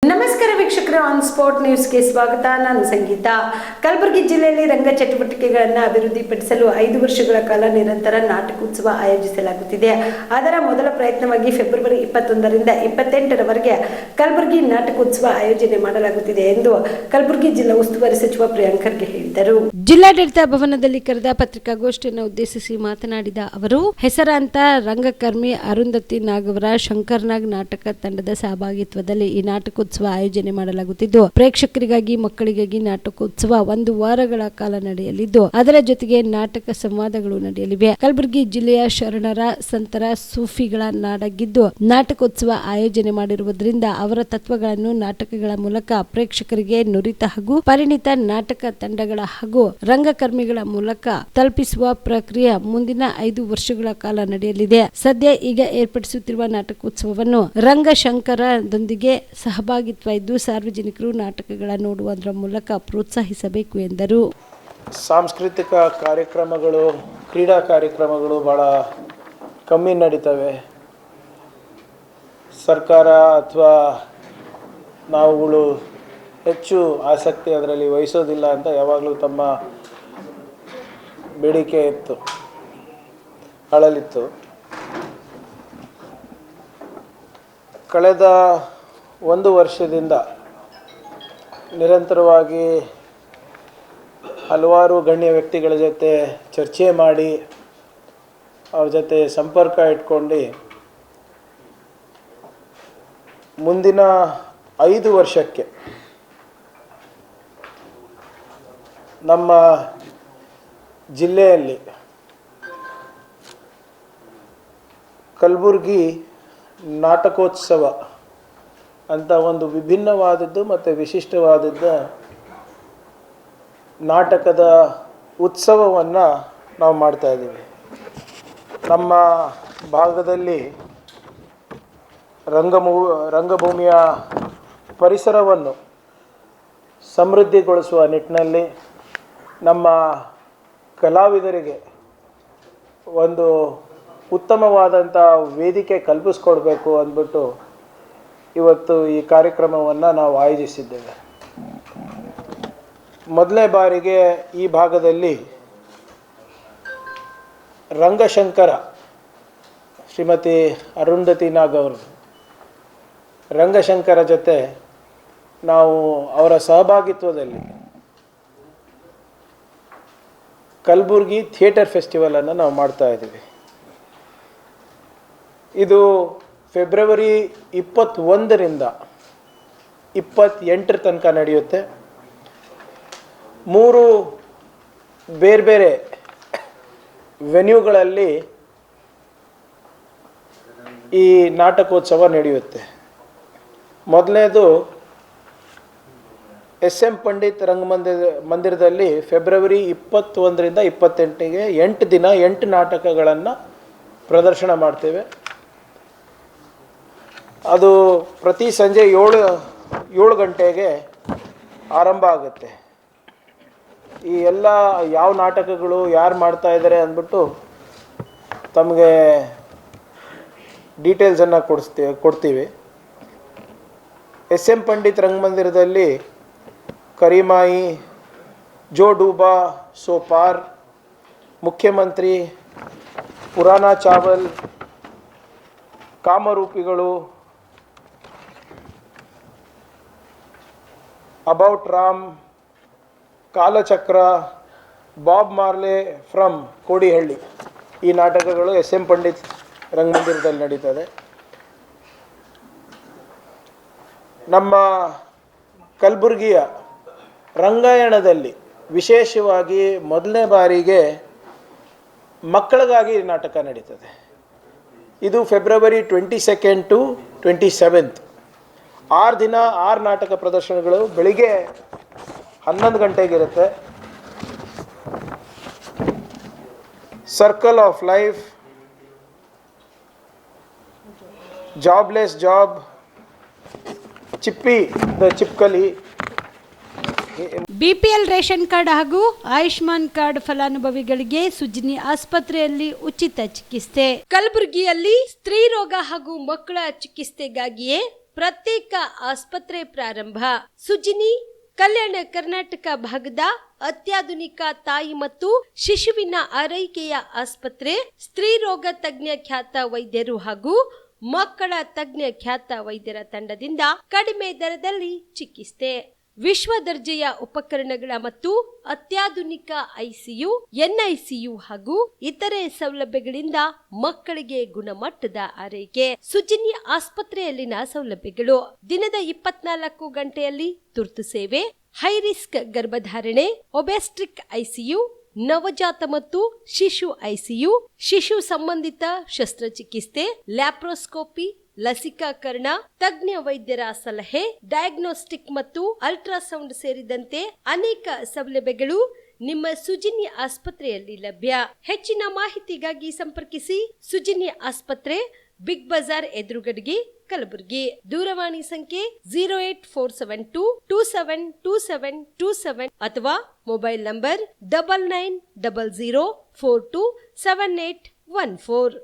ನಮಸ್ಕಾರ ವೀಕ್ಷಕರೇ, on spot ನ್ಯೂಸ್ಗೆ ಸ್ವಾಗತ. ನಾನು ಸಂಗೀತ. ಕಲಬುರಗಿ ಜಿಲ್ಲೆಯಲ್ಲಿ ರಂಗ ಚಟುವಟಿಕೆಗಳನ್ನು ಅಭಿವೃದ್ಧಿಪಡಿಸಲು 5 ವರ್ಷಗಳ ಕಾಲ ನಿರಂತರ ನಾಟಕೋತ್ಸವ ಆಯೋಜಿಸಲಾಗುತ್ತಿದೆ. ಅದರ ಮೊದಲ ಪ್ರಯತ್ನವಾಗಿ ಫೆಬ್ರವರಿ 21ರಿಂದ 28ರವರೆಗೆ ಕಲಬುರಗಿ ನಾಟಕೋತ್ಸವ ಆಯೋಜನೆ ಮಾಡಲಾಗುತ್ತಿದೆ ಎಂದು ಕಲಬುರಗಿ ಜಿಲ್ಲಾ ಉಸ್ತುವಾರಿ ಸಚಿವ ಪ್ರಿಯಾಂಕ್ ಖರ್ಗೆ ಹೇಳಿದರು. ಜಿಲ್ಲಾಡಳಿತ ಭವನದಲ್ಲಿ ಕರೆದ ಪತ್ರಿಕಾಗೋಷ್ಠಿಯನ್ನು ಉದ್ದೇಶಿಸಿ ಮಾತನಾಡಿದ ಅವರು, ಹೆಸರಾಂತ ರಂಗಕರ್ಮಿ ಅರುಂಧತಿ ನಾಗ್ ಅವರ ಶಂಕರ್ನಾಗ್ ನಾಟಕ ತಂಡದ ಸಹಭಾಗಿತ್ವದಲ್ಲಿ ಈ ನಾಟಕೋತ್ಸವ ಆಯೋಜನೆ ಮಾಡಲಾಗುತ್ತಿದ್ದು, ಪ್ರೇಕ್ಷಕರಿಗಾಗಿ ಮಕ್ಕಳಿಗಾಗಿ ನಾಟಕೋತ್ಸವ 1 ವಾರಗಳ ಕಾಲ ನಡೆಯಲಿದ್ದು, ಅದರ ಜೊತೆಗೆ ನಾಟಕ ಸಂವಾದಗಳು ನಡೆಯಲಿವೆ. ಕಲಬುರಗಿ ಜಿಲ್ಲೆಯ ಶರಣರ, ಸಂತರ, ಸೂಫಿಗಳ ನಾಡಾಗಿದ್ದು, ನಾಟಕೋತ್ಸವ ಆಯೋಜನೆ ಮಾಡಿರುವುದರಿಂದ ಅವರ ತತ್ವಗಳನ್ನು ನಾಟಕಗಳ ಮೂಲಕ ಪ್ರೇಕ್ಷಕರಿಗೆ ನುರಿತ ಹಾಗೂ ಪರಿಣಿತ ನಾಟಕ ತಂಡಗಳ ಹಾಗೂ ರಂಗಕರ್ಮಿಗಳ ಮೂಲಕ ತಲುಪಿಸುವ ಪ್ರಕ್ರಿಯೆ ಮುಂದಿನ 5 ವರ್ಷಗಳ ಕಾಲ ನಡೆಯಲಿದೆ. ಸದ್ಯ ಈಗ ಏರ್ಪಡಿಸುತ್ತಿರುವ ನಾಟಕೋತ್ಸವವನ್ನು ರಂಗಶಂಕರದೊಂದಿಗೆ ಸಹಭಾಗಿತ್ವ ಇದ್ದು, ಸಾರ್ವಜನಿಕರು ನಾಟಕಗಳ ನೋಡುವುದರ ಮೂಲಕ ಪ್ರೋತ್ಸಾಹಿಸಬೇಕು ಎಂದರು. ಸಾಂಸ್ಕೃತಿಕ ಕಾರ್ಯಕ್ರಮಗಳು, ಕ್ರೀಡಾ ಕಾರ್ಯಕ್ರಮಗಳು ಬಹಳ ಕಮ್ಮಿ ನಡೀತವೆ. ಸರ್ಕಾರ ಅಥವಾ ನಾವುಗಳು ಹೆಚ್ಚು ಆಸಕ್ತಿ ಅದರಲ್ಲಿ ವಹಿಸೋದಿಲ್ಲ ಅಂತ ಯಾವಾಗಲೂ ತಮ್ಮ ಬೇಡಿಕೆ ಇತ್ತು, ಅಳಲಿತ್ತು. ಕಳೆದ 1 ವರ್ಷದಿಂದ ನಿರಂತರವಾಗಿ ಹಲವಾರು ಗಣ್ಯ ವ್ಯಕ್ತಿಗಳ ಜೊತೆ ಚರ್ಚೆ ಮಾಡಿ, ಅವ್ರ ಜೊತೆ ಸಂಪರ್ಕ ಇಟ್ಕೊಂಡು ಮುಂದಿನ 5 ವರ್ಷಕ್ಕೆ ನಮ್ಮ ಜಿಲ್ಲೆಯಲ್ಲಿ ಕಲಬುರಗಿ ನಾಟಕೋತ್ಸವ ಅಂತ ಒಂದು ವಿಭಿನ್ನವಾದದ್ದು ಮತ್ತು ವಿಶಿಷ್ಟವಾದದ್ದ ನಾಟಕದ ಉತ್ಸವವನ್ನು ನಾವು ಮಾಡ್ತಾಯಿದ್ದೀವಿ. ನಮ್ಮ ಭಾಗದಲ್ಲಿ ರಂಗಭೂಮಿಯ ಪರಿಸರವನ್ನು ಸಮೃದ್ಧಿಗೊಳಿಸುವ ನಿಟ್ಟಿನಲ್ಲಿ ನಮ್ಮ ಕಲಾವಿದರಿಗೆ ಒಂದು ಉತ್ತಮವಾದಂಥ ವೇದಿಕೆ ಕಲ್ಪಿಸ್ಕೊಡ್ಬೇಕು ಅಂದ್ಬಿಟ್ಟು ಇವತ್ತು ಈ ಕಾರ್ಯಕ್ರಮವನ್ನು ನಾವು ಆಯೋಜಿಸಿದ್ದೇವೆ. ಮೊದಲನೇ ಬಾರಿಗೆ ಈ ಭಾಗದಲ್ಲಿ ರಂಗಶಂಕರ ಶ್ರೀಮತಿ ಅರುಂಧತಿ ನಾಗ್ ಅವರು ರಂಗಶಂಕರ ಜೊತೆ ನಾವು ಅವರ ಸಹಭಾಗಿತ್ವದಲ್ಲಿ ಕಲಬುರಗಿ ಥಿಯೇಟರ್ ಫೆಸ್ಟಿವಲನ್ನು ನಾವು ಮಾಡ್ತಾ ಇದ್ದೀವಿ. ಇದು ಫೆಬ್ರವರಿ 21ರಿಂದ 28 ತನಕ ನಡೆಯುತ್ತೆ. 3 ಬೇರೆ ಬೇರೆ ವೆನ್ಯೂಗಳಲ್ಲಿ ಈ ನಾಟಕೋತ್ಸವ ನಡೆಯುತ್ತೆ. ಮೊದಲನೇದು SM ಪಂಡಿತ್ ಮಂದಿರದಲ್ಲಿ ಫೆಬ್ರವರಿ 21ರಿಂದ 28ಗೆ 8 ದಿನ 8 ನಾಟಕಗಳನ್ನು ಪ್ರದರ್ಶನ ಮಾಡ್ತೇವೆ. ಅದು ಪ್ರತಿ ಸಂಜೆ 7 ಗಂಟೆಗೆ ಆರಂಭ ಆಗುತ್ತೆ. ಈ ಎಲ್ಲ ಯಾವ ನಾಟಕಗಳು ಯಾರು ಮಾಡ್ತಾ ಇದ್ದಾರೆ ಅಂದ್ಬಿಟ್ಟು ತಮಗೆ ಡೀಟೇಲ್ಸನ್ನು ಕೊಡ್ತೀವಿ. SM ಪಂಡಿತ್ ರಂಗಮಂದಿರದಲ್ಲಿ ಕರಿಮಾಯಿ, ಜೋ ಡೂಬಾ, ಸೋಪಾರ್, ಮುಖ್ಯಮಂತ್ರಿ, ಪುರಾಣ ಚಾವಲ್, ಕಾಮರೂಪಿಗಳು, ಅಬೌಟ್ ರಾಮ್, ಕಾಲಚಕ್ರ, ಬಾಬ್ ಮಾರ್ಲೆ ಫ್ರಮ್ ಕೋಡಿಹಳ್ಳಿ, ಈ ನಾಟಕಗಳು SM ಪಂಡಿತ್ ರಂಗಮಂದಿರದಲ್ಲಿ ನಡೀತದೆ. ನಮ್ಮ ಕಲಬುರಗಿಯ ರಂಗಾಯಣದಲ್ಲಿ ವಿಶೇಷವಾಗಿ ಮೊದಲನೇ ಬಾರಿಗೆ ಮಕ್ಕಳಿಗಾಗಿ ನಾಟಕ ನಡೀತದೆ. ಇದು ಫೆಬ್ರವರಿ 22 to 27 6 ದಿನ 6 ನಾಟಕ ಪ್ರದರ್ಶನಗಳು ಬೆಳಿಗ್ಗೆ 11 ಗಂಟೆಗಿರುತ್ತೆ. Circle of life, jobless job, Chippi the Chipkali, BPL ration card ಹಾಗೂ ಆಯುಷ್ಮಾನ್ ಕಾರ್ಡ್ ಫಲಾನುಭವಿಗಳಿಗೆ ಸುಜ್ನಿ ಆಸ್ಪತ್ರೆಯಲ್ಲಿ ಉಚಿತ ಚಿಕಿತ್ಸೆ. ಕಲಬುರಗಿಯಲ್ಲಿ ಸ್ತ್ರೀ ರೋಗ ಹಾಗೂ ಮಕ್ಕಳ ಚಿಕಿತ್ಸೆಗಾಗಿಯೇ ಪ್ರತ್ಯೇಕ ಆಸ್ಪತ್ರೆ ಪ್ರಾರಂಭ. ಸುಜಿನಿ ಕಲ್ಯಾಣ ಕರ್ನಾಟಕ ಭಾಗದ ಅತ್ಯಾಧುನಿಕ ತಾಯಿ ಮತ್ತು ಶಿಶುವಿನ ಆರೈಕೆಯ ಆಸ್ಪತ್ರೆ, ಸ್ತ್ರೀ ರೋಗ ತಜ್ಞ ಖ್ಯಾತ ವೈದ್ಯರು ಹಾಗೂ ಮಕ್ಕಳ ತಜ್ಞ ಖ್ಯಾತ ವೈದ್ಯರ ತಂಡದಿಂದ ಕಡಿಮೆ ದರದಲ್ಲಿ ಚಿಕಿತ್ಸೆ, ವಿಶ್ವ ದರ್ಜೆಯ ಉಪಕರಣಗಳ ಮತ್ತು ಅತ್ಯಾಧುನಿಕ ಐಸಿಯು, ಎನ್ಐಸಿಯು ಹಾಗೂ ಇತರೆ ಸೌಲಭ್ಯಗಳಿಂದ ಮಕ್ಕಳಿಗೆ ಗುಣಮಟ್ಟದ ಆರೈಕೆ. ಸುಜಿನಿ ಆಸ್ಪತ್ರೆಯಲ್ಲಿನ ಸೌಲಭ್ಯಗಳು: ದಿನದ 24 ಗಂಟೆಯಲ್ಲಿ ತುರ್ತು ಸೇವೆ, ಹೈ ರಿಸ್ಕ್ ಗರ್ಭಧಾರಣೆ, ಒಬೆಸ್ಟ್ರಿಕ್ ಐಸಿಯು, ನವಜಾತ ಮತ್ತು ಶಿಶು ಐಸಿಯು, ಶಿಶು ಸಂಬಂಧಿತ ಶಸ್ತ್ರಚಿಕಿತ್ಸೆ, ಲ್ಯಾಪ್ರೋಸ್ಕೋಪಿ, ಲಸಿಕಾಕರಣ, ತಜ್ಞ ವೈದ್ಯರ ಸಲಹೆ, ಡಯಾಗ್ನೋಸ್ಟಿಕ್ ಮತ್ತು ಅಲ್ಟ್ರಾಸೌಂಡ್ ಸೇರಿದಂತೆ ಅನೇಕ ಸೌಲಭ್ಯಗಳು ನಿಮ್ಮ ಸುಜಿನಿ ಆಸ್ಪತ್ರೆಯಲ್ಲಿ ಲಭ್ಯ. ಹೆಚ್ಚಿನ ಮಾಹಿತಿಗಾಗಿ ಸಂಪರ್ಕಿಸಿ ಸುಜಿನಿ ಆಸ್ಪತ್ರೆ, ಬಿಗ್ ಬಜಾರ್ ಎದುರುಗಡೆಗೆ, ಕಲಬುರಗಿ. ದೂರವಾಣಿ ಸಂಖ್ಯೆ 08472 272727 ಅಥವಾ ಮೊಬೈಲ್ ನಂಬರ್ 9900427814.